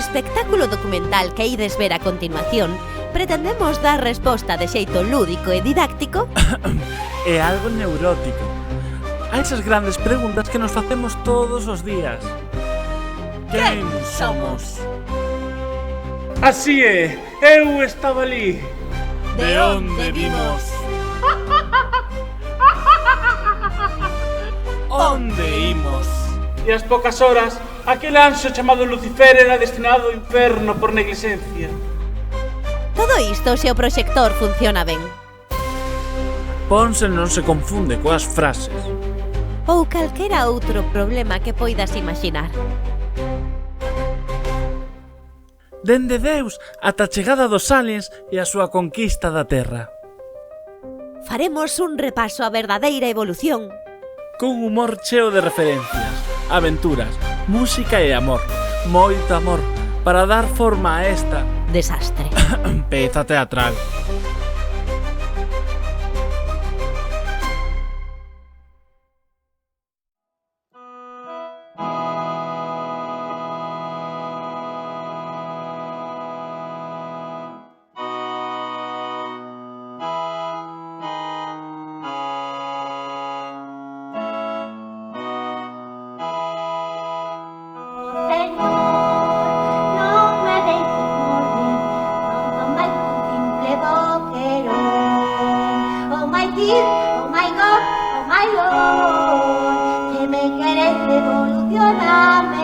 espectáculo documental que ides ver a continuación, pretendemos dar resposta de xeito lúdico e didáctico É algo neurótico a esas grandes preguntas que nos facemos todos os días. Quen somos? Así é, eu estaba ali. De onde vimos? Onde imos? E ás poucas horas, aquel anxo chamado Lucifer era destinado ao inferno por negligencia. Todo isto se o proxector funciona ben. Ponse non se confunde coas frases. Ou calquera outro problema que poidas imaginar. Dende Deus ata a chegada dos aliens e a súa conquista da Terra. Faremos un repaso á verdadeira evolución. Cun humor cheo de referencias, aventuras, música e amor. Moito amor, para dar forma a esta Desastre. peza teatral. Oh my God, oh my Lord, que me querés evolucionarme.